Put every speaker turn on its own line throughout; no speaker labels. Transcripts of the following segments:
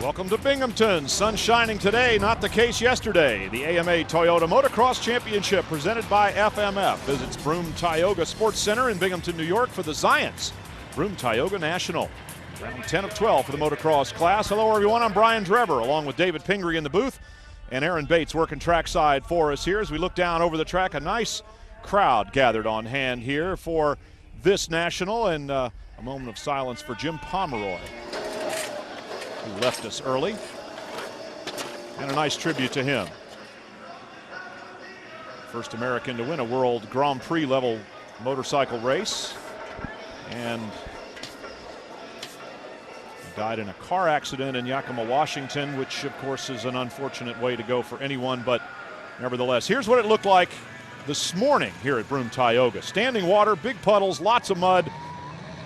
Welcome to Binghamton. Sun shining today, not the case yesterday. The AMA Toyota Motocross Championship presented by FMF visits BroomeTioga Sports Center in Binghamton, New York for the Zions BroomeTioga National. Round 10 of 12 for the motocross class. Hello everyone, I'm Brian Drever along with David Pingree in the booth and Aaron Bates working trackside for us here as we look down over the track. A nice crowd gathered on hand here for this national, and a moment of silence for Jim Pomeroy, who left us early, and a nice tribute to him. First American to win a World Grand Prix level motorcycle race, and died in a car accident in Yakima, Washington, which of course is an unfortunate way to go for anyone, but nevertheless, here's what it looked like this morning here at BroomeTioga. Standing water, big puddles, lots of mud.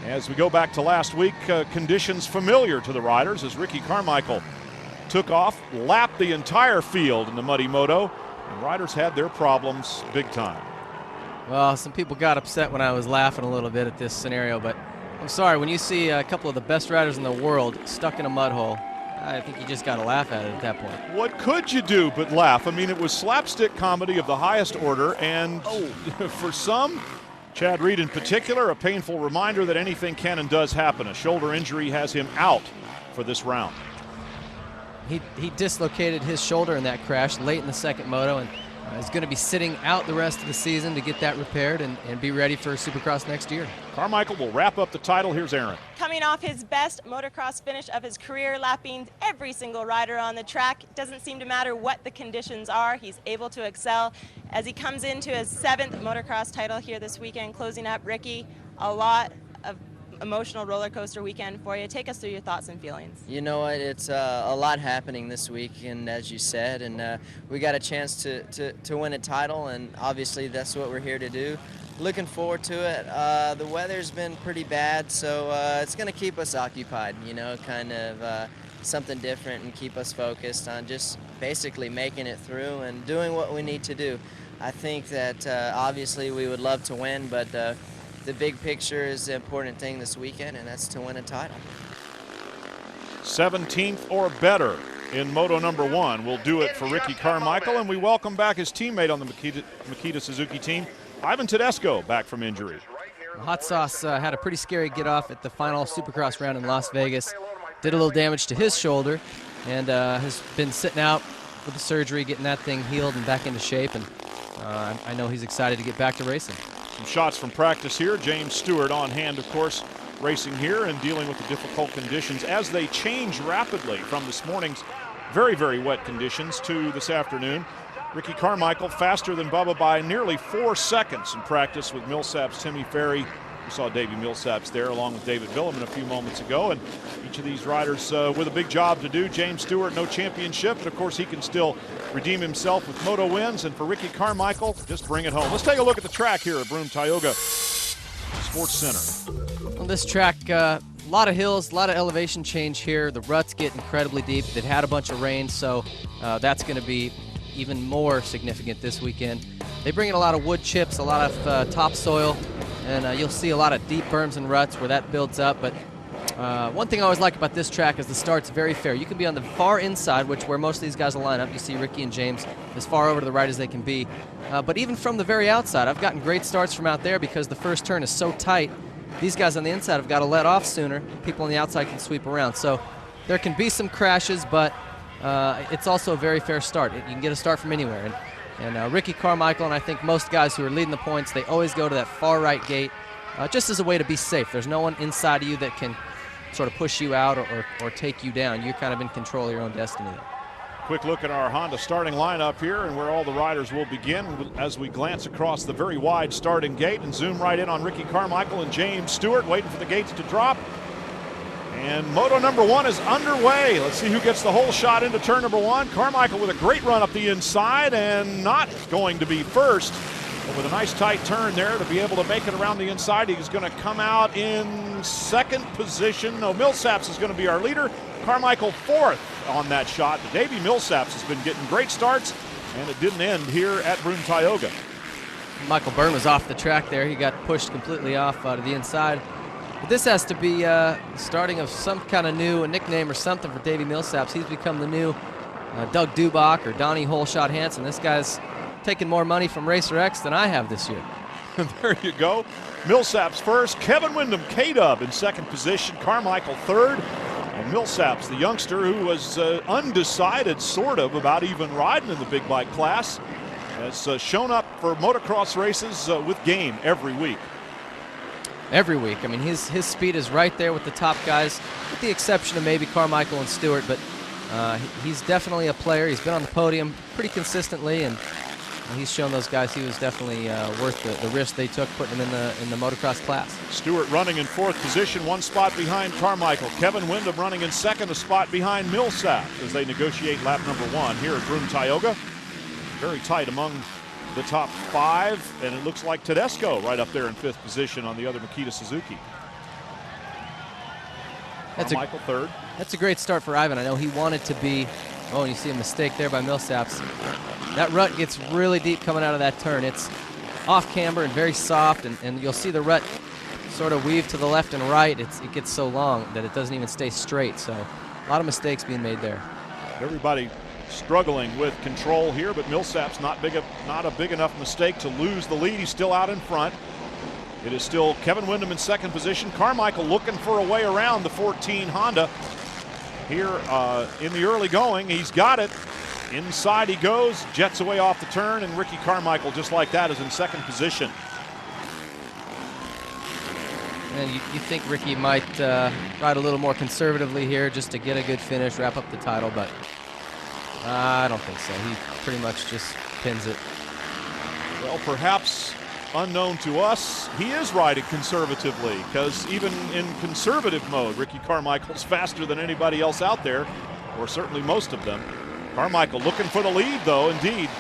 As we go back to last week, conditions familiar to the riders as Ricky Carmichael took off, lapped the entire field in the muddy moto, and riders had their problems big time.
Well, some people got upset when I was laughing a little bit at this scenario, but I'm sorry, when you see a couple of the best riders in the world stuck in a mud hole, I think you just got to laugh at it at that point.
What could you do but laugh? I mean, it was slapstick comedy of the highest order, and for some, Chad Reed in particular, a painful reminder that anything can and does happen. A shoulder injury has him out for this round.
He dislocated his shoulder in that crash late in the second moto, and is going to be sitting out the rest of the season to get that repaired and be ready for Supercross next year.
Carmichael will wrap up the title. Here's Aaron.
Coming off his best motocross finish of his career, lapping every single rider on the track. It doesn't seem to matter what the conditions are. He's able to excel as he comes into his 7th motocross title here this weekend, closing up. Ricky, a lot of emotional roller coaster weekend for you. Take us through your thoughts and feelings.
You know what, it's a lot happening this week, and as you said, and we got a chance to win a title, and obviously that's what we're here to do. Looking forward to it. The weather's been pretty bad, so it's going to keep us occupied, you know, kind of something different and keep us focused on just basically making it through and doing what we need to do. I think that obviously we would love to win, but the big picture is the important thing this weekend, and that's to win a title.
17th or better in Moto number 1 will do it for Ricky Carmichael, and we welcome back his teammate on the Makita Suzuki team, Ivan Tedesco, back from injury.
Hot Sauce had a pretty scary get off at the final Supercross round in Las Vegas. Did a little damage to his shoulder, and has been sitting out with the surgery, getting that thing healed and back into shape, and I know he's excited to get back to racing.
Some shots from practice here. James Stewart on hand, of course, racing here and dealing with the difficult conditions as they change rapidly from this morning's very, very wet conditions to this afternoon. Ricky Carmichael faster than Bubba by nearly 4 seconds in practice with Millsap's Timmy Ferry. We saw Davey Millsaps there along with David Billiman a few moments ago, and each of these riders with a big job to do. James Stewart, no championship, but of course he can still redeem himself with moto wins, and for Ricky Carmichael, just bring it home. Let's take a look at the track here at BroomeTioga Sports Center.
On this track, a lot of hills, a lot of elevation change here. The ruts get incredibly deep. They've had a bunch of rain, so that's going to be even more significant this weekend. They bring in a lot of wood chips, a lot of topsoil, and you'll see a lot of deep berms and ruts where that builds up. But one thing I always like about this track is the start's very fair. You can be on the far inside, where most of these guys will line up. You see Ricky and James as far over to the right as they can be. But even from the very outside, I've gotten great starts from out there because the first turn is so tight. These guys on the inside have got to let off sooner. People on the outside can sweep around. So there can be some crashes, but it's also a very fair start. You can get a start from anywhere. And Ricky Carmichael, and I think most guys who are leading the points, they always go to that far right gate just as a way to be safe. There's no one inside of you that can sort of push you out or take you down. You're kind of in control of your own destiny.
Quick look at our Honda starting lineup here and where all the riders will begin as we glance across the very wide starting gate and zoom right in on Ricky Carmichael and James Stewart waiting for the gates to drop. And Moto number 1 is underway. Let's see who gets the whole shot into turn number 1. Carmichael with a great run up the inside and not going to be first, but with a nice tight turn there to be able to make it around the inside. He's going to come out in second position. No, Millsaps is going to be our leader. Carmichael 4th on that shot. But Davey Millsaps has been getting great starts, and it didn't end here at BroomeTioga.
Michael Byrne was off the track there. He got pushed completely off to the inside. But this has to be starting of some kind of new nickname or something for Davey Millsaps. He's become the new Doug Dubach or Donnie Holeshot Hansen. This guy's taking more money from Racer X than I have this year.
There you go. Millsaps first, Kevin Windham, K-Dub in second position, Carmichael third, and Millsaps, the youngster who was undecided sort of about even riding in the big bike class, has shown up for motocross races with game every week.
Every week. I mean, his speed is right there with the top guys, with the exception of maybe Carmichael and Stewart, but he's definitely a player. He's been on the podium pretty consistently, and he's shown those guys he was definitely worth the risk they took putting him in the motocross class.
Stewart running in fourth position, one spot behind Carmichael. Kevin Windham running in second, a spot behind Millsap as they negotiate lap number 1 here at BroomeTioga. Very tight among the top 5, and it looks like Tedesco right up there in 5th position on the other Makita Suzuki. Carmichael third.
That's a great start for Ivan. I know he wanted to be. Oh, and you see a mistake there by Millsaps. That rut gets really deep coming out of that turn. It's off camber and very soft, and you'll see the rut sort of weave to the left and right. It gets so long that it doesn't even stay straight. So a lot of mistakes being made there.
Everybody struggling with control here, but Millsaps not a big enough mistake to lose the lead. He's still out in front. It is still Kevin Windham in second position. Carmichael looking for a way around the 14 Honda here in the early going. He's got it. Inside he goes, jets away off the turn, and Ricky Carmichael, just like that, is in second position.
And you think Ricky might ride a little more conservatively here just to get a good finish, wrap up the title, but I don't think so. He pretty much just pins it.
Well, perhaps unknown to us, he is riding conservatively, because even in conservative mode, Ricky Carmichael's faster than anybody else out there, or certainly most of them. Carmichael looking for the lead, though, indeed.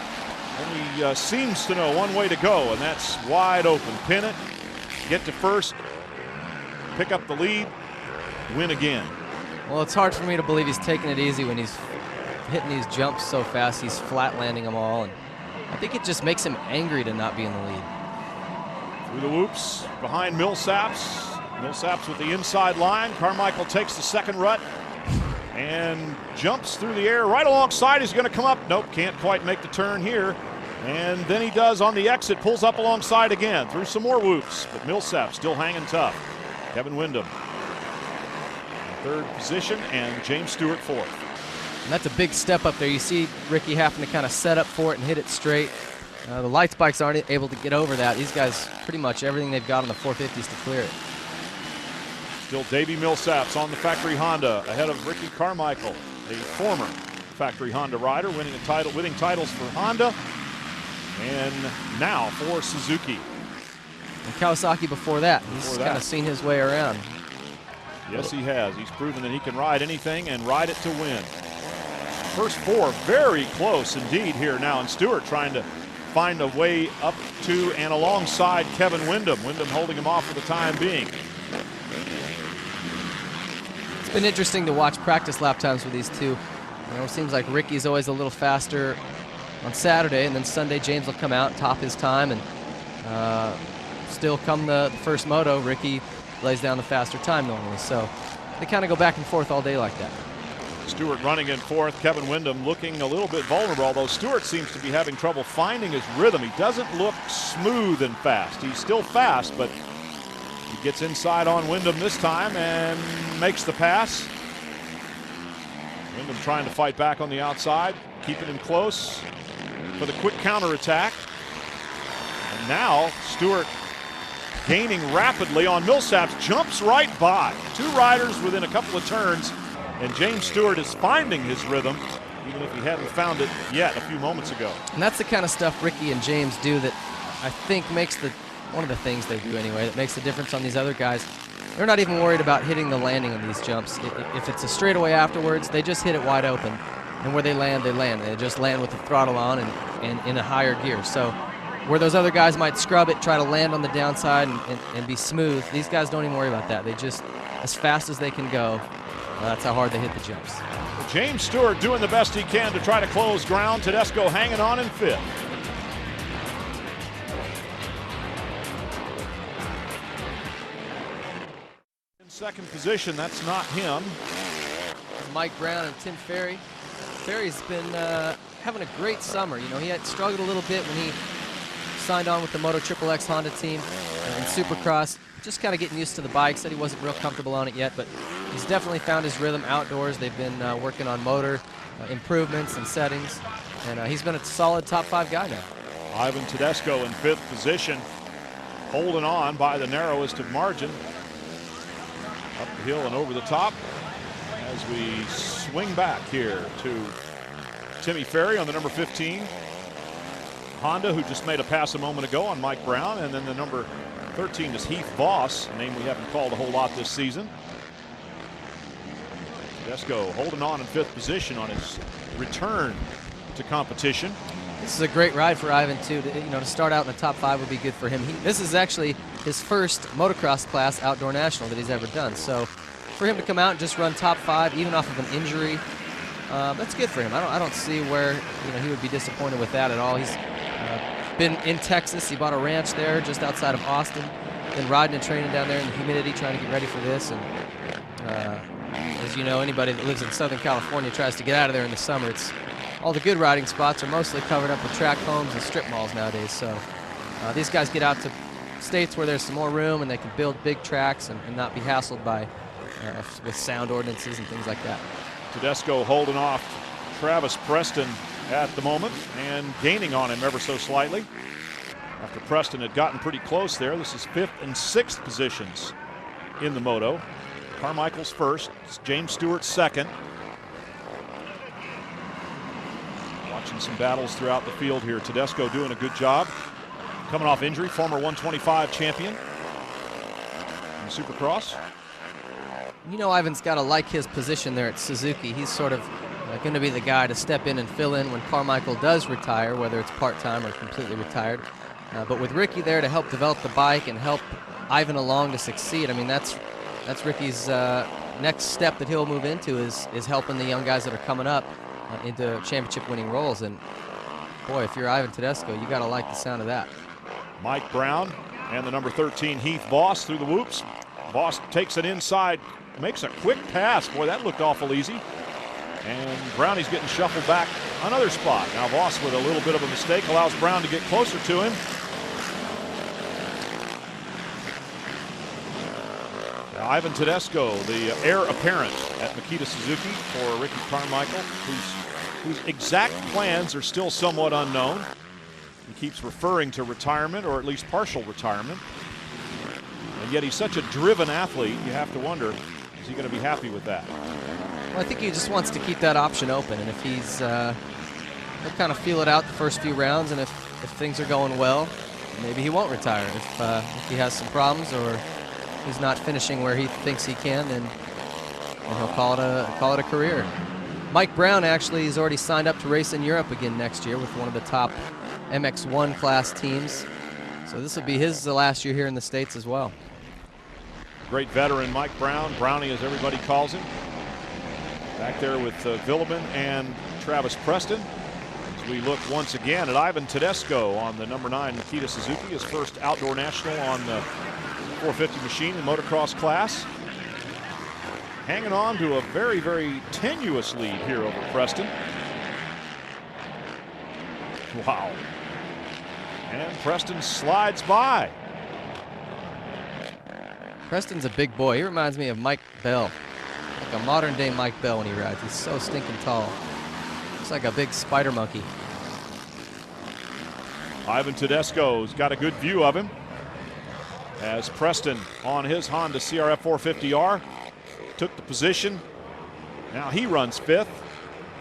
Only seems to know one way to go, and that's wide open. Pin it, get to first, pick up the lead, win again.
Well, it's hard for me to believe he's taking it easy when he's hitting these jumps so fast. He's flat landing them all, and I think it just makes him angry to not be in the lead.
Through the whoops behind Millsaps. Millsaps with the inside line. Carmichael takes the second rut and jumps through the air right alongside. He's going to come up. Nope, can't quite make the turn here. And then he does on the exit, pulls up alongside again through some more whoops. But Millsap still hanging tough. Kevin Windham in third position, and James Stewart fourth.
And that's a big step up there. You see Ricky having to kind of set up for it and hit it straight. The lights bikes aren't able to get over that. These guys, pretty much everything they've got on the 450s to clear it.
Still Davey Millsaps on the factory Honda ahead of Ricky Carmichael, a former factory Honda rider, winning titles for Honda and now for Suzuki.
And Kawasaki before that. He's kind of seen his way around.
Yes, he has. He's proven that he can ride anything and ride it to win. First 4 very close indeed here now, and Stewart trying to find a way up to and alongside Kevin Windham. Windham holding him off for the time being.
It's been interesting to watch practice lap times with these two. You know, it seems like Ricky's always a little faster on Saturday, and then Sunday James will come out and top his time, and still come the first moto, Ricky lays down the faster time normally. So they kind of go back and forth all day like that.
Stewart running in fourth, Kevin Windham looking a little bit vulnerable, although Stewart seems to be having trouble finding his rhythm. He doesn't look smooth and fast. He's still fast, but he gets inside on Windham this time and makes the pass. Windham trying to fight back on the outside, keeping him close for the quick counterattack. And now Stewart gaining rapidly on Millsaps, jumps right by. 2 riders within a couple of turns, and James Stewart is finding his rhythm, even if he hadn't found it yet a few moments ago.
And that's the kind of stuff Ricky and James do that I think makes one of the things they do anyway, that makes the difference on these other guys. They're not even worried about hitting the landing on these jumps. If it's a straightaway afterwards, they just hit it wide open. And where they land, they land. They just land with the throttle on and in a higher gear. So where those other guys might scrub it, try to land on the downside and be smooth, these guys don't even worry about that. They just, as fast as they can go, that's how hard they hit the jumps.
James Stewart doing the best he can to try to close ground. Tedesco hanging on in 5th. Second position, that's not him.
Mike Brown and Tim Ferry. Ferry's been having a great summer. You know, he had struggled a little bit when he signed on with the Moto XXX Honda team in Supercross. Just kind of getting used to the bike. Said he wasn't real comfortable on it yet, but he's definitely found his rhythm outdoors. They've been working on motor improvements and settings, and he's been a solid top 5 guy now.
Ivan Tedesco in 5th position, holding on by the narrowest of margin. Up the hill and over the top as we swing back here to Timmy Ferry on the number 15 Honda, who just made a pass a moment ago on Mike Brown, and then the number 13 is Heath Voss, a name we haven't called a whole lot this season. Tedesco holding on in 5th position on his return to competition.
This is a great ride for Ivan too. To start out in the top 5 would be good for him. This is actually his first motocross class outdoor national that he's ever done. So for him to come out and just run top 5, even off of an injury, that's good for him. I don't see where he would be disappointed with that at all. He's been in Texas. He bought a ranch there just outside of Austin. Been riding and training down there in the humidity, trying to get ready for this. And as you know, anybody that lives in Southern California tries to get out of there in the summer. All the good riding spots are mostly covered up with track homes and strip malls nowadays. So these guys get out to states where there's some more room and they can build big tracks and not be hassled by with sound ordinances and things like that.
Tedesco holding off Travis Preston at the moment and gaining on him ever so slightly. After Preston had gotten pretty close there, this is 5th and 6th positions in the moto. Carmichael's first, James Stewart second. Watching some battles throughout the field here. Tedesco doing a good job. Coming off injury, former 125 champion in Supercross.
Ivan's got to like his position there at Suzuki. He's sort of going to be the guy to step in and fill in when Carmichael does retire, whether it's part-time or completely retired. But with Ricky there to help develop the bike and help Ivan along to succeed, I mean, that's Ricky's next step that he'll move into is helping the young guys that are coming up into championship-winning roles. And boy, if you're Ivan Tedesco, you got to like the sound of that. Mike
Brown and the number 13 Heath Voss through the whoops. Voss takes it inside, makes a quick pass. Boy, that looked awful easy. And Brownie's getting shuffled back another spot. Now Voss, with a little bit of a mistake, allows Brown to get closer to him. Now, Ivan Tedesco, the heir apparent at Makita Suzuki for Ricky Carmichael, whose exact plans are still somewhat unknown. He keeps referring to retirement, or at least partial retirement. And yet he's such a driven athlete, you have to wonder, is he going to be happy with that?
Well, I think he just wants to keep that option open, and if he'll kind of feel it out the first few rounds, and if things are going well, maybe he won't retire. If he has some problems or he's not finishing where he thinks he can, then he'll call it a career. Mike Brown actually has already signed up to race in Europe again next year with one of the top MX1 class teams. So this will be his last year here in the States as well.
Great veteran Mike Brown, Brownie as everybody calls him. Back there with Villeman and Travis Preston. As we look once again at Ivan Tedesco on the number 9 Makita Suzuki, his first outdoor national on the 450 machine in motocross class. Hanging on to a very, very tenuous lead here over Preston. Wow. And Preston slides by.
Preston's a big boy. He reminds me of Mike Bell. Like a modern day Mike Bell when he rides. He's so stinking tall. Looks like a big spider monkey.
Ivan Tedesco's got a good view of him as Preston on his Honda CRF 450R took the position. Now he runs 5th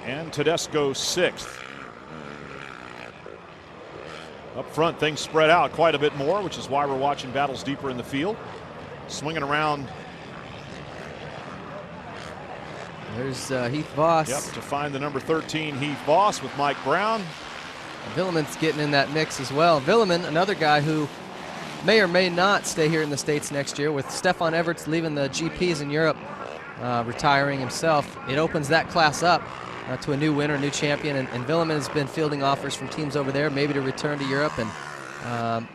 and Tedesco 6th. Up front, things spread out quite a bit more, which is why we're watching battles deeper in the field. Swinging around.
There's Heath Voss.
Yep, to find the number 13 Heath Voss with Mike Brown.
Villeman's getting in that mix as well. Villeman, another guy who may or may not stay here in the States next year. With Stefan Everts leaving the GPs in Europe, retiring himself, it opens that class up to a new winner, new champion. And Villeman has been fielding offers from teams over there, maybe to return to Europe and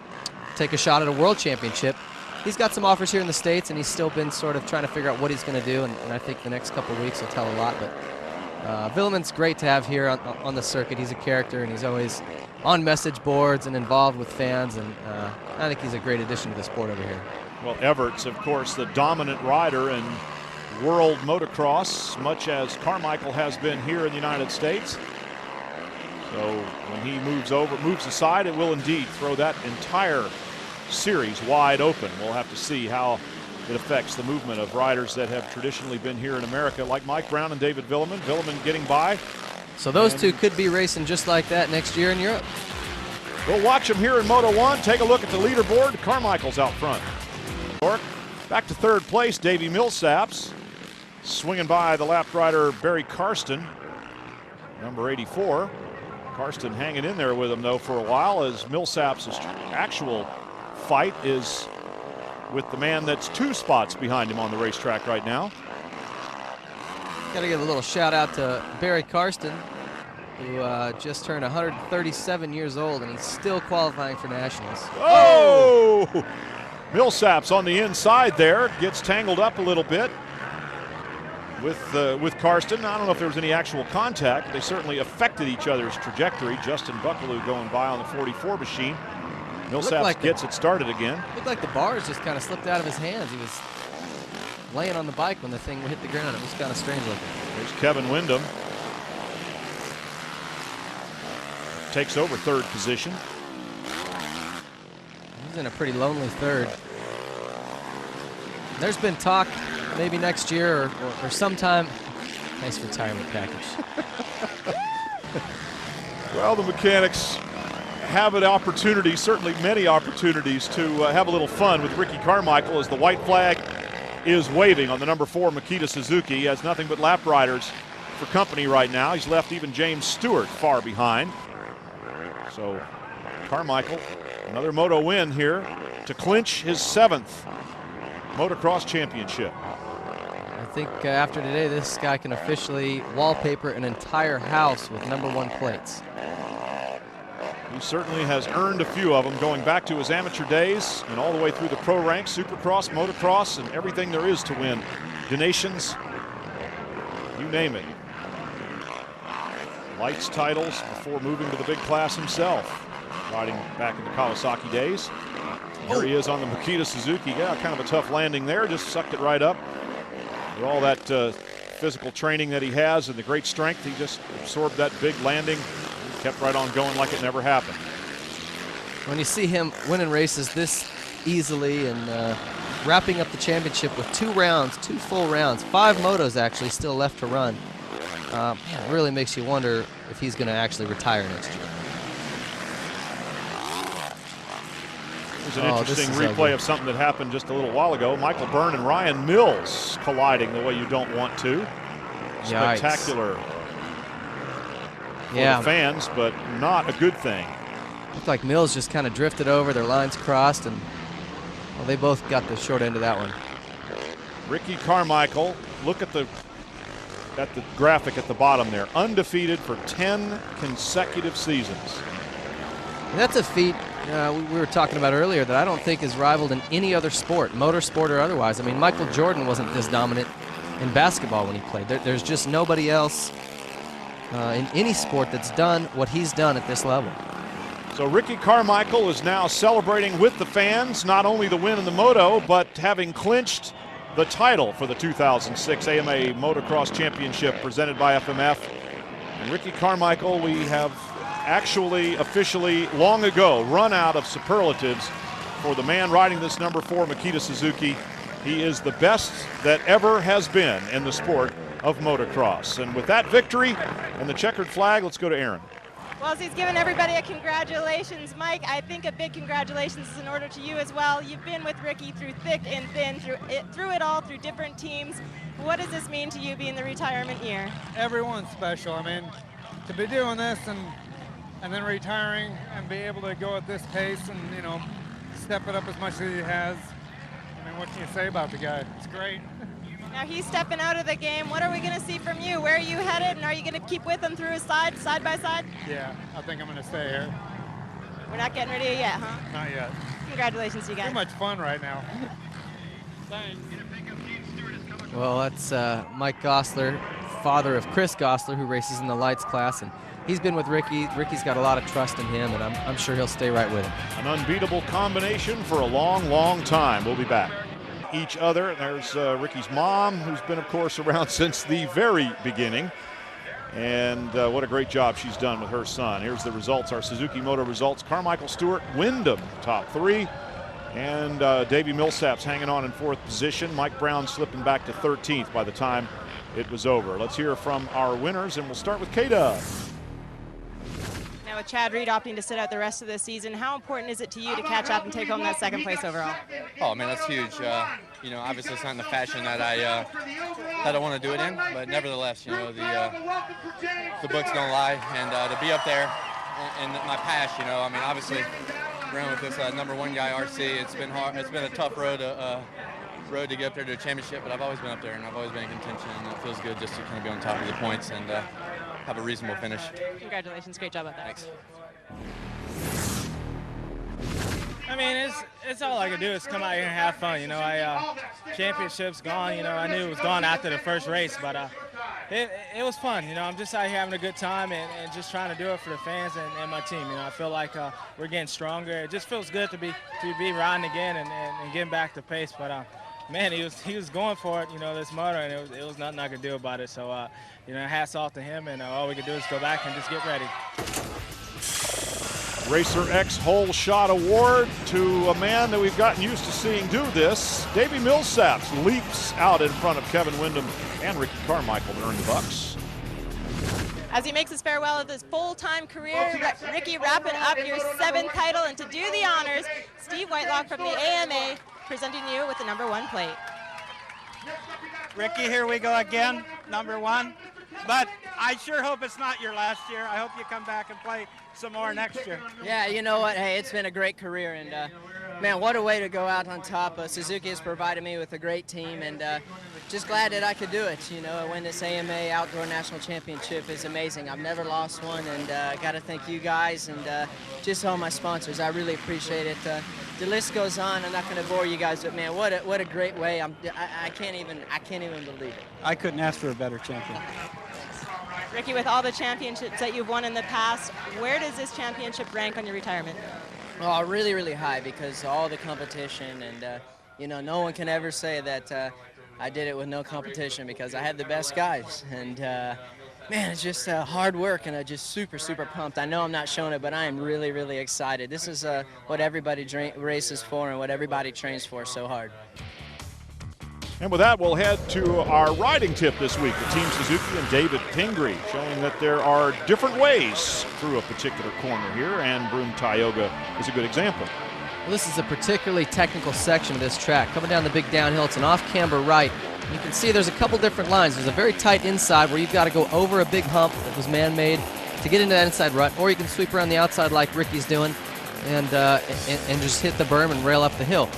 take a shot at a world championship. he's got some offers here in the States, and he's still been sort of trying to figure out what he's going to do, and I think the next couple of weeks will tell a lot. But Villeman's great to have here on the circuit. He's a character, and he's always on message boards and involved with fans, and I think he's a great addition to the sport over here.
Well, Everts, of course, the dominant rider in world motocross, much as Carmichael has been here in the United States. So when he moves aside, it will indeed throw that entire series wide open. We'll have to see how it affects the movement of riders that have traditionally been here in America, like Mike Brown and David Villeman. Villeman getting by.
So those two could be racing just like that next year in Europe.
We'll watch them here in Moto 1. Take a look at the leaderboard. Carmichael's out front. Back to third place, Davey Millsaps. Swinging by the lap rider Barry Karsten, number 84. Karsten hanging in there with him, though, for a while, as Millsaps' actual fight is with the man that's 2 spots behind him on the racetrack right now.
Got to give a little shout out to Barry Karsten, who just turned 137 years old, and he's still qualifying for nationals.
Oh! Millsaps on the inside there, gets tangled up a little bit with Karsten. I don't know if there was any actual contact. They certainly affected each other's trajectory. Justin Buckaloo going by on the 44 machine. Millsaps gets it started again.
Looked like the bars just kind of slipped out of his hands. He was laying on the bike when the thing hit the ground. It was kind of strange looking.
There's Kevin Windham. Takes over third position.
He's in a pretty lonely third. There's been talk maybe next year or sometime. Nice retirement package.
Well, the mechanics have an opportunity, certainly many opportunities, to have a little fun with Ricky Carmichael as the white flag is waving on the number 4 Makita Suzuki. He has nothing but lap riders for company right now. He's left even James Stewart far behind. So Carmichael, another moto win here to clinch his 7th motocross championship.
I think after today, this guy can officially wallpaper an entire house with number 1 plates.
He certainly has earned a few of them, going back to his amateur days and all the way through the pro ranks, supercross, motocross, and everything there is to win. Donations, you name it. Lights titles before moving to the big class himself, riding back in the Kawasaki days. Here he is on the Makita Suzuki. Yeah, kind of a tough landing there, just sucked it right up. With all that physical training that he has and the great strength, he just absorbed that big landing and kept right on going like it never happened.
When you see him winning races this easily and wrapping up the championship with 2 rounds, 2 full rounds, 5 motos actually still left to run, it really makes you wonder if he's going to actually retire next year.
There's an interesting replay of something that happened just a little while ago. Michael Byrne and Ryan Mills colliding the way you don't want to. Spectacular for the fans, but not a good thing.
Looked like Mills just kind of drifted over, their lines crossed, and well, they both got the short end of that one.
Ricky Carmichael, look at the graphic at the bottom there. Undefeated for 10 consecutive seasons.
And that's a feat we were talking about earlier that I don't think is rivaled in any other sport, motorsport or otherwise. I mean, Michael Jordan wasn't this dominant in basketball when he played. There's just nobody else in any sport that's done what he's done at this level.
So Ricky Carmichael is now celebrating with the fans, not only the win in the moto, but having clinched the title for the 2006 AMA Motocross Championship presented by FMF. And Ricky Carmichael, we have actually officially long ago run out of superlatives for the man riding this number 4 Makita Suzuki. He is the best that ever has been in the sport of motocross. And with that victory and the checkered flag, let's go to Aaron.
Well, as he's given everybody a congratulations, Mike, I think a big congratulations is in order to you as well. You've been with Ricky through thick and thin, through it all, through different teams. What does this mean to you being the retirement year?
Everyone's special. I mean, to be doing this and then retiring and be able to go at this pace and, you know, step it up as much as he has. I mean, what can you say about the guy? It's great.
Now he's stepping out of the game. What are we going to see from you? Where are you headed, and are you going to keep with him through his side by side?
Yeah, I think I'm going to stay here.
We're not getting rid of you yet, huh?
Not yet.
Congratulations to you guys.
Too much fun right now.
Well, that's Mike Gosler, father of Chris Gosler, who races in the lights class, and he's been with Ricky. Ricky's got a lot of trust in him, and I'm sure he'll stay right with him.
An unbeatable combination for a long, long time. We'll be back. Each other. There's Ricky's mom, who's been, of course, around since the very beginning. And what a great job she's done with her son. Here's the results, our Suzuki Moto results. Carmichael, Stewart, Wyndham, top 3. And Davey Millsap's hanging on in 4th position. Mike Brown slipping back to 13th by the time it was over. Let's hear from our winners, and we'll start with K-Dub.
Now with Chad Reed opting to sit out the rest of the season, how important is it to you to catch up and take home that 2nd place overall?
Oh man, that's huge. You know, obviously it's not in the fashion that I want to do it in, but nevertheless, you know, the books don't lie, and to be up there in my past, you know, I mean, obviously around with this #1 guy RC, it's been hard. It's been a tough road to get up there to a championship, but I've always been up there and I've always been in contention, and it feels good just to kind of be on top of the points and have a reasonable finish.
Congratulations, great job at that.
Thanks.
I mean, it's all I can do is come out here and have fun. You know, championship's gone. You know, I knew it was gone after the first race, but it was fun. You know, I'm just out here having a good time and just trying to do it for the fans and my team. You know, I feel like we're getting stronger. It just feels good to be riding again and getting back to pace. But man, he was going for it. You know, this motor, and it was nothing I could do about it. So you know, hats off to him, and all we could do is go back and just get ready.
Racer X Hole Shot Award to a man that we've gotten used to seeing do this. Davey Millsaps leaps out in front of Kevin Wyndham and Ricky Carmichael to earn the bucks.
As he makes his farewell of his full-time career, Ricky wrapping up your 7th title, and to do the honors, Steve Whitelock from the AMA presenting you with the #1 plate.
Ricky, here we go again, #1. But I sure hope it's not your last year. I hope you come back and play some more next year.
Yeah, you know what? Hey, it's been a great career, and man, what a way to go out on top. Suzuki has provided me with a great team, and just glad that I could do it. You know, win this AMA Outdoor National Championship is amazing. I've never lost one, and got to thank you guys and just all my sponsors. I really appreciate it. The list goes on. I'm not going to bore you guys, but man, what a great way. I can't even believe it.
I couldn't ask for a better champion.
Ricky, with all the championships that you've won in the past, where does this championship rank on your retirement?
Oh, really, really high, because all the competition, and you know, no one can ever say that I did it with no competition, because I had the best guys, and man, it's just hard work, and I'm just super, super pumped. I know I'm not showing it, but I am really, really excited. This is what everybody races for and what everybody trains for so hard.
And with that, we'll head to our riding tip this week with Team Suzuki and David Pingree, showing that there are different ways through a particular corner here, and BroomeTioga is a good example.
Well, this is a particularly technical section of this track. Coming down the big downhill, it's an off-camber right. You can see there's a couple different lines. There's a very tight inside where you've got to go over a big hump that was man-made to get into that inside rut, or you can sweep around the outside like Ricky's doing and just hit the berm and rail up the hill.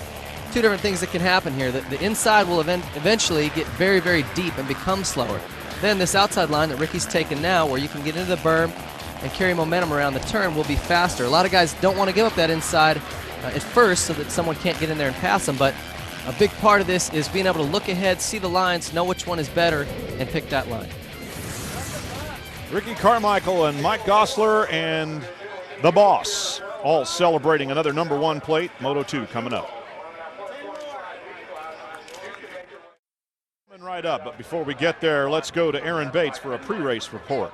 Two different things that can happen here. The inside will eventually get very, very deep and become slower. Then this outside line that Ricky's taken now, where you can get into the berm and carry momentum around the turn, will be faster. A lot of guys don't want to give up that inside at first so that someone can't get in there and pass them, but a big part of this is being able to look ahead, see the lines, know which one is better, and pick that line.
Ricky Carmichael and Mike Gosler and the boss all celebrating another #1 plate. Moto 2 coming up. Right up, but before we get there, let's go to Aaron Bates for a pre-race report.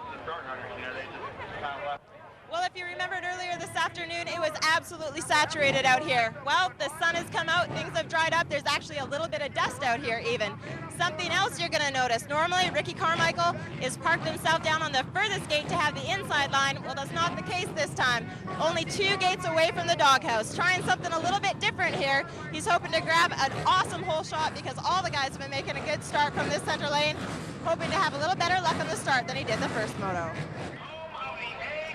Well, if you remembered earlier this afternoon, it was absolutely saturated out here. Well, the sun has come out, things have dried up, there's actually a little bit of dust out here even. Something else you're going to notice, normally Ricky Carmichael is parked himself down on the furthest gate to have the inside line. Well, that's not the case this time. Only 2 gates away from the doghouse. Trying something a little bit different here. He's hoping to grab an awesome hole shot, because all the guys have been making a good start from this center lane. Hoping to have a little better luck on the start than he did the first moto.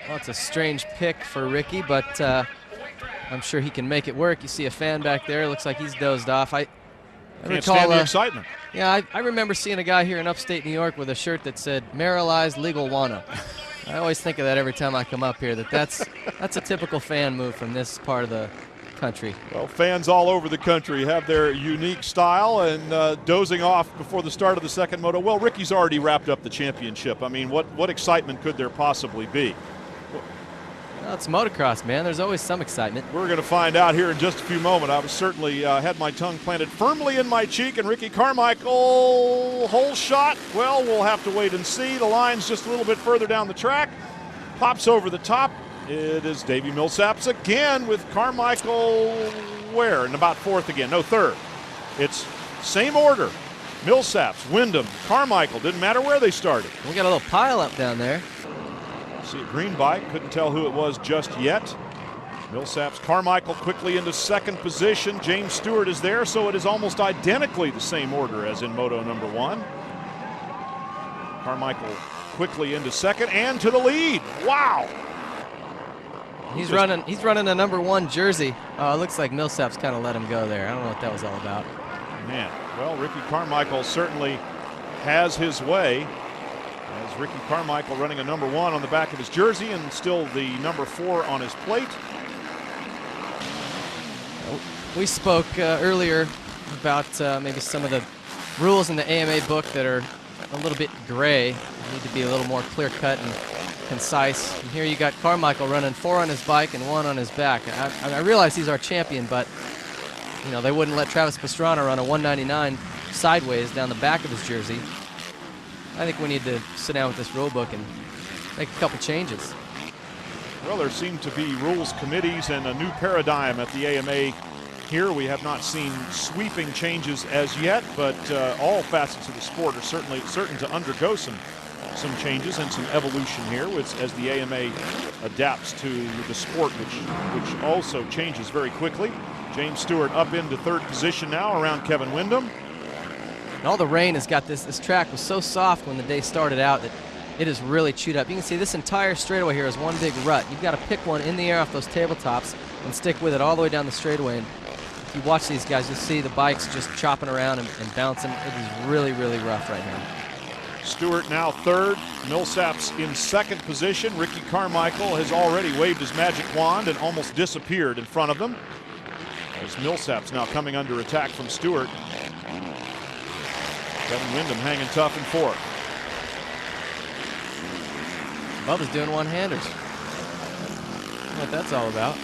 Well, it's a strange pick for Ricky, but I'm sure he can make it work. You see a fan back there. Looks like he's dozed off. I
Can't
recall
stand the excitement.
Yeah, I remember seeing a guy here in upstate New York with a shirt that said "Marijuana Legalwana." I always think of that every time I come up here. That's a typical fan move from this part of the country.
Well, fans all over the country have their unique style, and dozing off before the start of the second moto. Well, Ricky's already wrapped up the championship. I mean, what excitement could there possibly be?
Well, it's motocross, man. There's always some excitement.
We're going to find out here in just a few moments. I was certainly had my tongue planted firmly in my cheek, and Ricky Carmichael, whole shot. Well, we'll have to wait and see. The line's just a little bit further down the track. Pops over the top. It is Davey Millsaps again with Carmichael where? And about fourth again. No, third. It's same order. Millsaps, Wyndham, Carmichael. Didn't matter where they started.
We got a little pile up down there.
See a green bike. Couldn't tell who it was just yet. Millsaps, Carmichael quickly into second position. James Stewart is there, so it is almost identically the same order as in Moto number 1. Carmichael quickly into second and to the lead. Wow!
He's running a number 1 jersey. It looks like Millsaps kind of let him go there. I don't know what that was all about.
Man, well, Ricky Carmichael certainly has his way. As Ricky Carmichael running a number 1 on the back of his jersey and still the number 4 on his plate.
We spoke earlier about maybe some of the rules in the AMA book that are a little bit gray. They need to be a little more clear-cut and concise. And here you got Carmichael running 4 on his bike and 1 on his back. I realize he's our champion, but you know they wouldn't let Travis Pastrana run a 199 sideways down the back of his jersey. I think we need to sit down with this rule book and make a couple changes.
Well, there seem to be rules committees and a new paradigm at the AMA here. We have not seen sweeping changes as yet, but all facets of the sport are certain to undergo some changes and some evolution here as the AMA adapts to the sport, which also changes very quickly. James Stewart up into third position now around Kevin Wyndham.
And all the rain has got this track was so soft when the day started out that it is really chewed up. You can see this entire straightaway here is one big rut. You've got to pick one in the air off those tabletops and stick with it all the way down the straightaway. And if you watch these guys, you'll see the bikes just chopping around and bouncing. It is really, really rough right now.
Stewart now third, Millsaps in second position. Ricky Carmichael has already waved his magic wand and almost disappeared in front of them. As Millsaps now coming under attack from Stewart. Kevin Wyndham hanging tough in fourth.
Bubba's doing one-handers. What that's all about.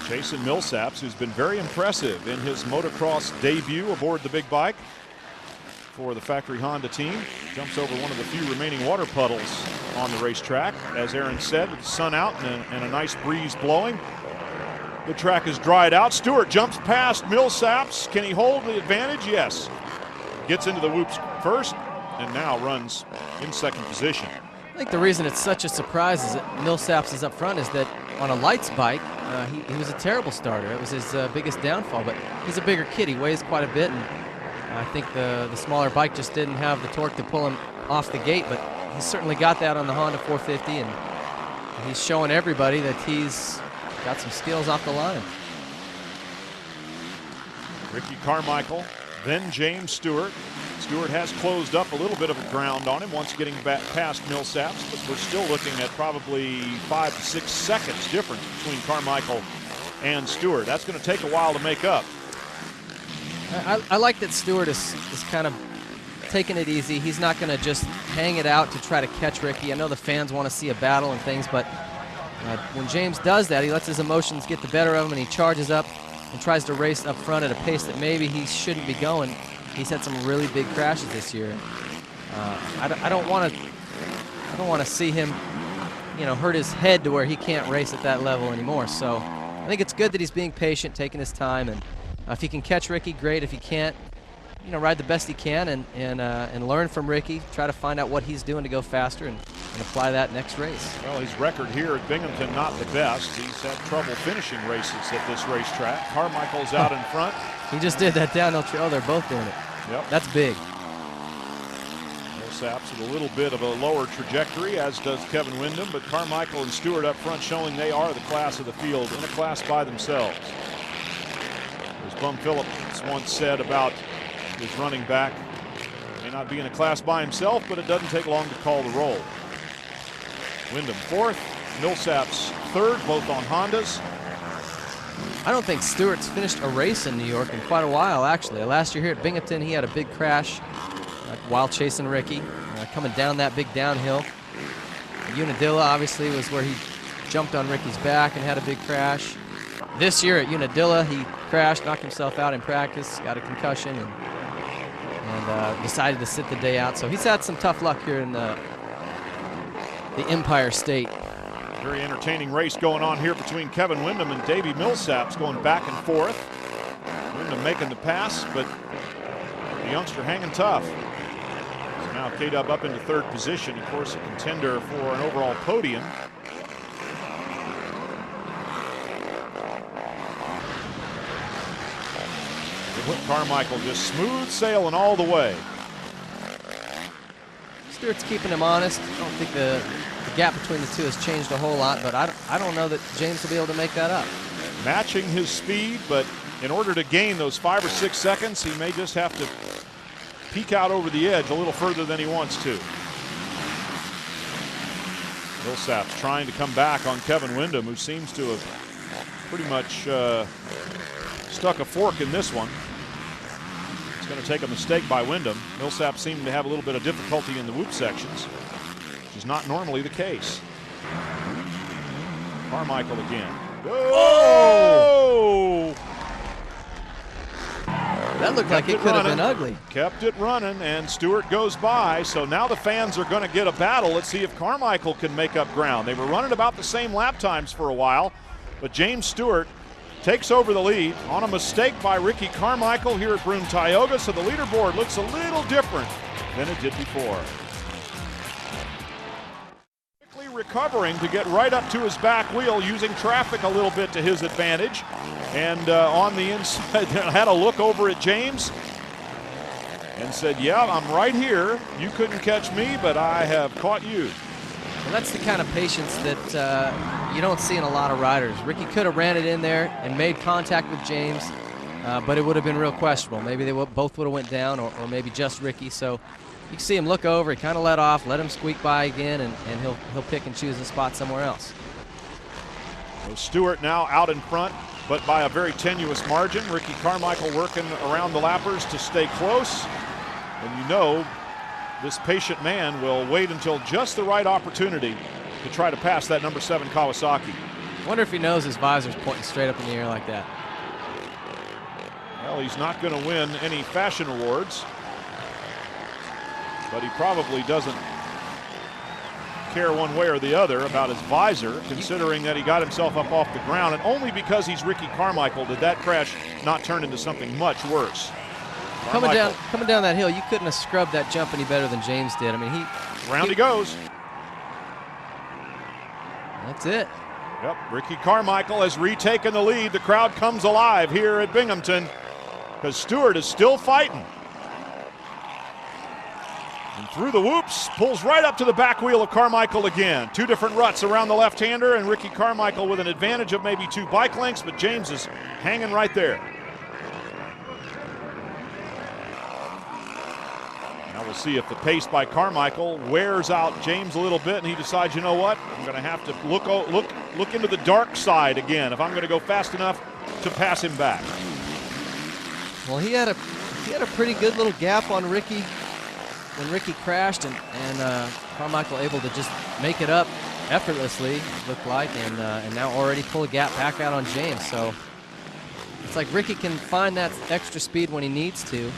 Jason Millsaps, who's been very impressive in his motocross debut aboard the big bike for the factory Honda team. Jumps over one of the few remaining water puddles on the racetrack. As Aaron said, with the sun out and a nice breeze blowing. The track is dried out. Stewart jumps past Millsaps. Can he hold the advantage? Yes. Gets into the whoops first and now runs in second position.
I think the reason it's such a surprise is that Millsaps is up front is that on a lights bike, he was a terrible starter. It was his biggest downfall, but he's a bigger kid. He weighs quite a bit, and I think the smaller bike just didn't have the torque to pull him off the gate, but he's certainly got that on the Honda 450, and he's showing everybody that he's got some skills off the line.
Ricky Carmichael, then James Stewart. Stewart has closed up a little bit of ground on him once getting back past Millsaps, but we're still looking at probably 5 to 6 seconds difference between Carmichael and Stewart. That's going to take a while to make up.
I like that Stewart is kind of taking it easy. He's not going to just hang it out to try to catch Ricky. I know the fans want to see a battle and things, but when James does that, he lets his emotions get the better of him and he charges up and tries to race up front at a pace that maybe he shouldn't be going. He's had some really big crashes this year. I don't want to see him, hurt his head to where he can't race at that level anymore. So I think it's good that he's being patient, taking his time, and if he can catch Ricky, great. If he can't, ride the best he can and learn from Ricky. Try to find out what he's doing to go faster and apply that next race.
Well, his record here at Binghamton not the best. He's had trouble finishing races at this racetrack. Carmichael's out in front.
He just did that downhill trail. They're both doing it.
Yep.
That's big.
Millsaps with a little bit of a lower trajectory, as does Kevin Wyndham, but Carmichael and Stewart up front showing they are the class of the field, in a class by themselves. As Bum Phillips once said about his running back, may not be in a class by himself, but it doesn't take long to call the roll. Wyndham fourth, Millsaps third, both on Hondas.
I don't think Stewart's finished a race in New York in quite a while, actually. Last year here at Binghamton, he had a big crash while chasing Ricky, coming down that big downhill. Unadilla, obviously, was where he jumped on Ricky's back and had a big crash. This year at Unadilla, he crashed, knocked himself out in practice, got a concussion, and decided to sit the day out. So he's had some tough luck here in the Empire State.
Very entertaining race going on here between Kevin Windham and Davey Millsaps, going back and forth. Windham making the pass, but the youngster hanging tough. So now K-Dub up into third position, of course a contender for an overall podium. Carmichael just smooth sailing all the way.
Stewart's keeping him honest. I don't think the gap between the two has changed a whole lot, but I don't know that James will be able to make that up.
Matching his speed, but in order to gain those 5 or 6 seconds, he may just have to peek out over the edge a little further than he wants to. Millsaps trying to come back on Kevin Windham, who seems to have pretty much stuck a fork in this one. It's going to take a mistake by Windham. Millsaps seemed to have a little bit of difficulty in the whoop sections, which is not normally the case. Carmichael again. Oh!
That looked like it could have been ugly.
Kept it running, and Stewart goes by. So now the fans are going to get a battle. Let's see if Carmichael can make up ground. They were running about the same lap times for a while, but James Stewart takes over the lead on a mistake by Ricky Carmichael here at BroomeTioga, so the leaderboard looks a little different than it did before. Quickly recovering to get right up to his back wheel, using traffic a little bit to his advantage. And on the inside, had a look over at James and said, yeah, I'm right here. You couldn't catch me, but I have caught you.
Well, that's the kind of patience that you don't see in a lot of riders. Ricky could have ran it in there and made contact with James, but it would have been real questionable. Maybe they both would have went down, or maybe just Ricky. So you can see him look over, he kind of let off, let him squeak by again, and he'll pick and choose a spot somewhere else.
So Stewart now out in front, but by a very tenuous margin. Ricky Carmichael working around the lappers to stay close. And you know, this patient man will wait until just the right opportunity to try to pass that number 7 Kawasaki.
I wonder if he knows his visor's pointing straight up in the air like that.
Well, he's not going to win any fashion awards, but he probably doesn't care one way or the other about his visor, considering that he got himself up off the ground, and only because he's Ricky Carmichael did that crash not turn into something much worse.
Coming down that hill, you couldn't have scrubbed that jump any better than James did. I mean,
he goes.
That's it.
Yep, Ricky Carmichael has retaken the lead. The crowd comes alive here at Binghamton because Stewart is still fighting. And through the whoops, pulls right up to the back wheel of Carmichael again. 2 different ruts around the left-hander, and Ricky Carmichael with an advantage of maybe 2 bike lengths, but James is hanging right there. Now we'll see if the pace by Carmichael wears out James a little bit, and he decides, you know what, I'm going to have to look into the dark side again if I'm going to go fast enough to pass him back.
Well, he had a pretty good little gap on Ricky when Ricky crashed, and Carmichael able to just make it up effortlessly, it looked like, and now already pull a gap back out on James. So it's like Ricky can find that extra speed when he needs to,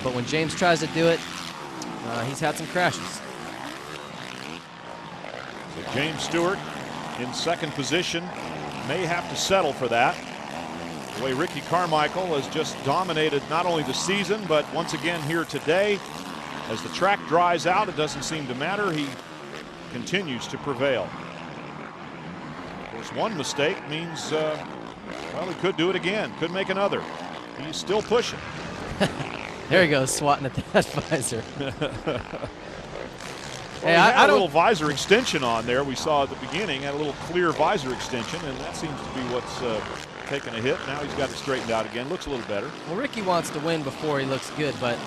but when James tries to do it, he's had some crashes.
So James Stewart in second position may have to settle for that. The way Ricky Carmichael has just dominated not only the season, but once again here today. As the track dries out, it doesn't seem to matter. He continues to prevail. Of course, one mistake means, well, he could do it again, could make another. He's still pushing.
There he goes, swatting at that visor.
Hey, I had a little visor extension on there. We saw at the beginning, had a little clear visor extension, and that seems to be what's taking a hit. Now he's got it straightened out again. Looks a little better.
Well, Ricky wants to win before he looks good, but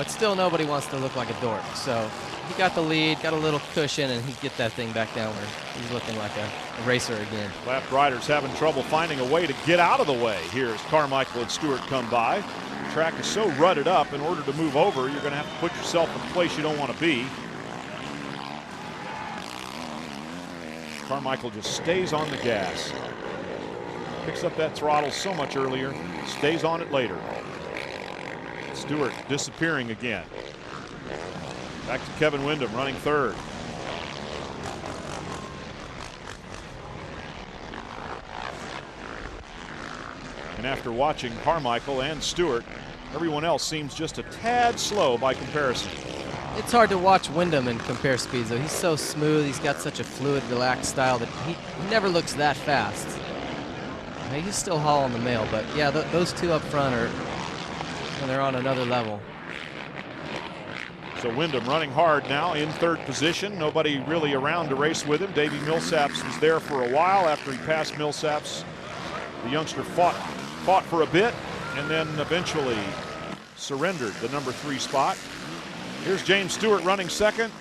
still nobody wants to look like a dork. So he got the lead, got a little cushion, and he'd get that thing back down where he's looking like a racer again.
Lap riders having trouble finding a way to get out of the way here as Carmichael and Stewart come by. The track is so rutted up, in order to move over, you're going to have to put yourself in a place you don't want to be. Carmichael just stays on the gas. Picks up that throttle so much earlier, stays on it later. Stewart disappearing again. Back to Kevin Windham running third. And after watching Carmichael and Stewart, everyone else seems just a tad slow by comparison.
It's hard to watch Windham and compare speeds, though. He's so smooth. He's got such a fluid, relaxed style that he never looks that fast. He's still hauling the mail, but yeah, those two up front are, and they're on another level.
So Windham running hard now in third position. Nobody really around to race with him. Davey Millsaps was there for a while. After he passed Millsaps, the youngster fought for a bit and then eventually surrendered the number 3 spot. Here's James Stewart running second,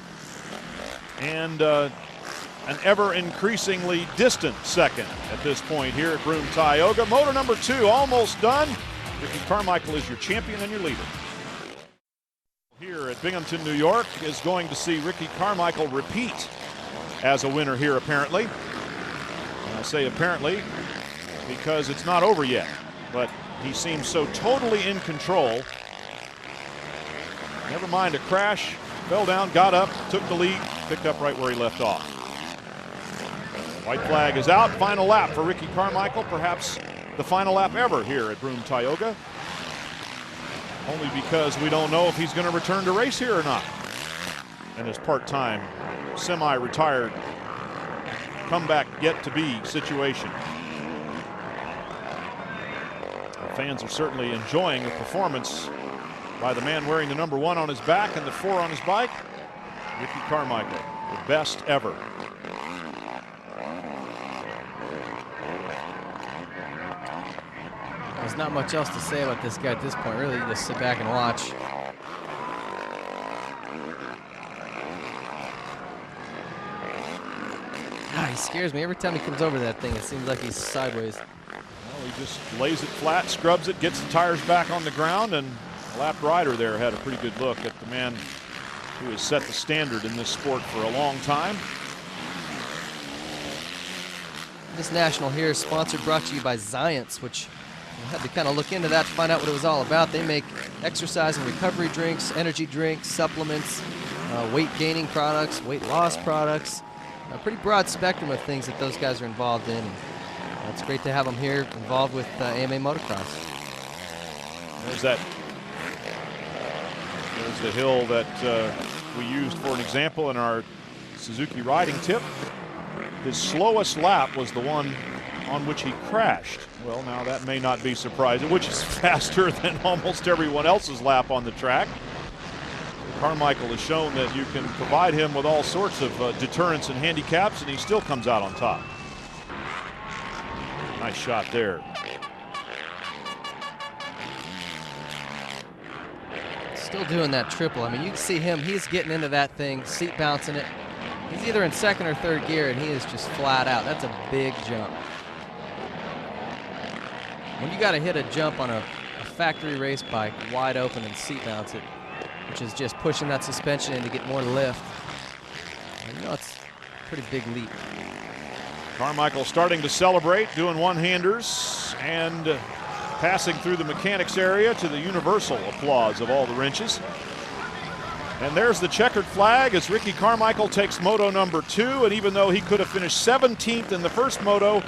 and an ever increasingly distant second at this point here at BroomeTioga. Moto number 2 almost done. Ricky Carmichael is your champion and your leader. Here at Binghamton, New York, is going to see Ricky Carmichael repeat as a winner here apparently. And I say apparently because it's not over yet, but he seems so totally in control. Never mind a crash, fell down, got up, took the lead, picked up right where he left off. White flag is out. Final lap for Ricky Carmichael, perhaps the final lap ever here at BroomeTioga. Only because we don't know if he's going to return to race here or not. And his part-time, semi-retired, comeback yet-to-be situation. The fans are certainly enjoying the performance by the man wearing the number 1 on his back and the 4 on his bike, Ricky Carmichael, the best ever.
There's not much else to say about this guy at this point. Really, you just sit back and watch. He scares me. Every time he comes over that thing, it seems like he's sideways.
Well, he just lays it flat, scrubs it, gets the tires back on the ground, and the lap rider there had a pretty good look at the man who has set the standard in this sport for a long time.
This national here is brought to you by Zions, which I had to kind of look into that to find out what it was all about. They make exercise and recovery drinks, energy drinks, supplements, weight gaining products, weight loss products, a pretty broad spectrum of things that those guys are involved in. It's great to have them here involved with AMA Motocross.
There's the hill that we used for an example in our Suzuki riding tip. His slowest lap was the one on which he crashed. Well, now that may not be surprising, which is faster than almost everyone else's lap on the track. Carmichael has shown that you can provide him with all sorts of deterrents and handicaps, and he still comes out on top. Nice shot there.
Still doing that triple. I mean, you can see him. He's getting into that thing, seat bouncing it. He's either in second or third gear, and he is just flat out. That's a big jump. When you got to hit a jump on a factory race bike wide open and seat bounce it, which is just pushing that suspension in to get more lift, you know, it's a pretty big leap.
Carmichael starting to celebrate, doing one-handers and passing through the mechanics area to the universal applause of all the wrenches. And there's the checkered flag as Ricky Carmichael takes moto number 2, and even though he could have finished 17th in the first moto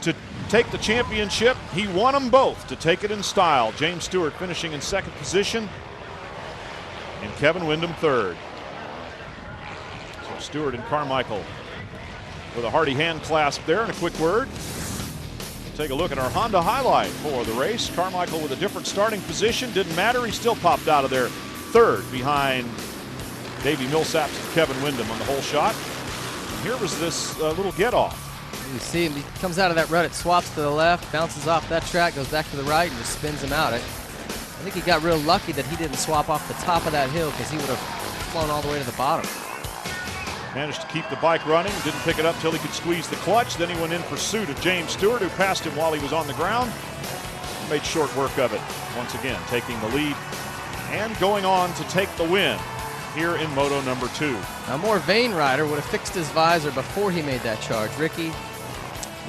to take the championship, he won them both to take it in style. James Stewart finishing in second position and Kevin Windham third. So Stewart and Carmichael with a hearty hand clasp there and a quick word. Take a look at our Honda highlight for the race. Carmichael with a different starting position. Didn't matter, he still popped out of there third behind Davey Millsaps and Kevin Windham on the whole shot. And here was this little get-off.
You see him, he comes out of that rut, it swaps to the left, bounces off that track, goes back to the right, and just spins him out. I think he got real lucky that he didn't swap off the top of that hill, because he would have flown all the way to the bottom.
Managed to keep the bike running, didn't pick it up till he could squeeze the clutch. Then he went in pursuit of James Stewart, who passed him while he was on the ground. Made short work of it, once again, taking the lead and going on to take the win here in Moto number 2.
A more vain rider would have fixed his visor before he made that charge. Ricky,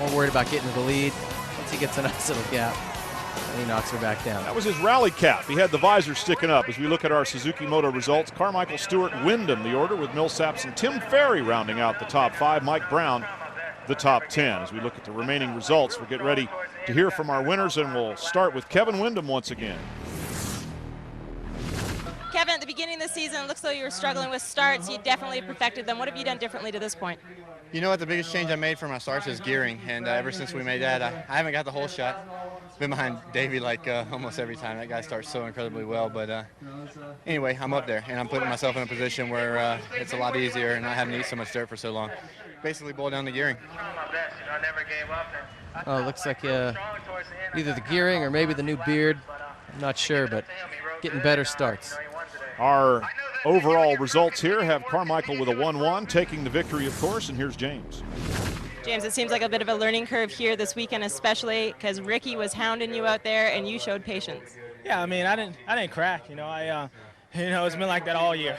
more worried about getting to the lead. Once he gets a nice little gap, and he knocks her back down.
That was his rally cap. He had the visor sticking up. As we look at our Suzuki Moto results, Carmichael, Stewart, Wyndham the order, with Millsaps and Tim Ferry rounding out the top 5. Mike Brown the top 10. As we look at the remaining results, we'll get ready to hear from our winners, and we'll start with Kevin Wyndham once again.
Kevin, at the beginning of the season, it looks like you were struggling with starts. You definitely perfected them. What have you done differently to this point?
You know what, the biggest change I made for my starts is gearing, and ever since we made that, I haven't got the whole shot. Been behind Davey like almost every time. That guy starts so incredibly well, but anyway, I'm up there, and I'm putting myself in a position where it's a lot easier, and I haven't eaten so much dirt for so long. Basically boiled down to gearing.
Oh, looks like either the gearing or maybe the new beard. I'm not sure, but getting better starts.
Our overall results here have Carmichael with a 1-1, taking the victory, of course, and here's James.
James, it seems like a bit of a learning curve here this weekend, especially because Ricky was hounding you out there and you showed patience.
Yeah, I mean, I didn't crack. You know, it's been like that all year.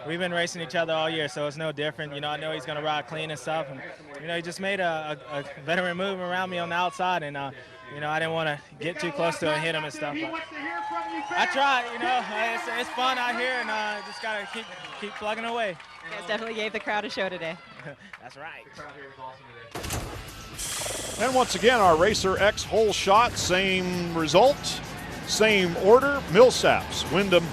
We've been racing each other all year, so it's no different. You know, I know he's going to ride clean and stuff. And, you know, he just made a veteran move around me on the outside, and, you know, I didn't want to get too close to him and hit him and stuff. But I tried, you know. It's fun out here, and just got to keep plugging away.
You guys definitely gave the crowd a show today.
That's right.
And once again, our Racer X hole shot, same result, same order. Millsaps, Wyndham,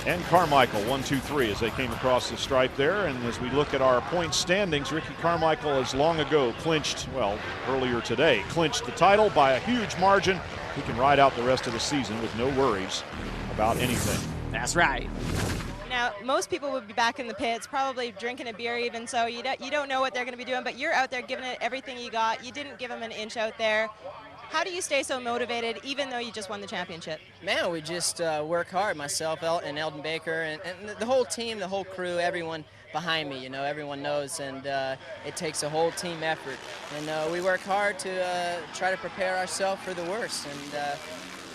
and Carmichael, 1, 2, 3, as they came across the stripe there. And as we look at our point standings, Ricky Carmichael has long ago clinched, well, earlier today, clinched the title by a huge margin. He can ride out the rest of the season with no worries about anything.
That's right.
Now, most people would be back in the pits, probably drinking a beer even, so you don't know what they're going to be doing, but you're out there giving it everything you got. You didn't give them an inch out there. How do you stay so motivated, even though you just won the championship?
Man, we just work hard, myself, and Eldon Baker, and the whole team, the whole crew, everyone behind me, you know, everyone knows, and it takes a whole team effort. And we work hard to try to prepare ourselves for the worst, and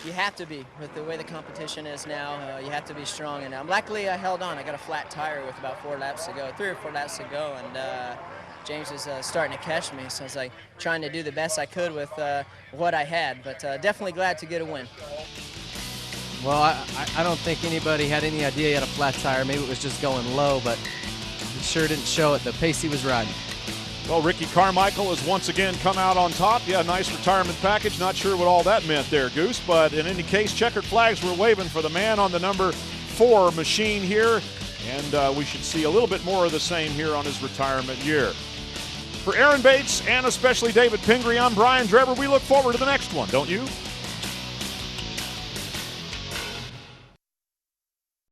you have to be, with the way the competition is now, you have to be strong. And luckily I held on. I got a flat tire with about 4 laps to go, 3 or 4 laps to go, and James was starting to catch me, so I was like trying to do the best I could with what I had, but definitely glad to get a win.
Well, I don't think anybody had any idea he had a flat tire. Maybe it was just going low, but he sure didn't show it, the pace he was riding.
Well, Ricky Carmichael has once again come out on top. Yeah, nice retirement package. Not sure what all that meant there, Goose, but in any case, checkered flags were waving for the man on the number 4 machine here, and we should see a little bit more of the same here on his retirement year. For Aaron Bates and especially David Pingree, I'm Brian Drever. We look forward to the next one, don't you?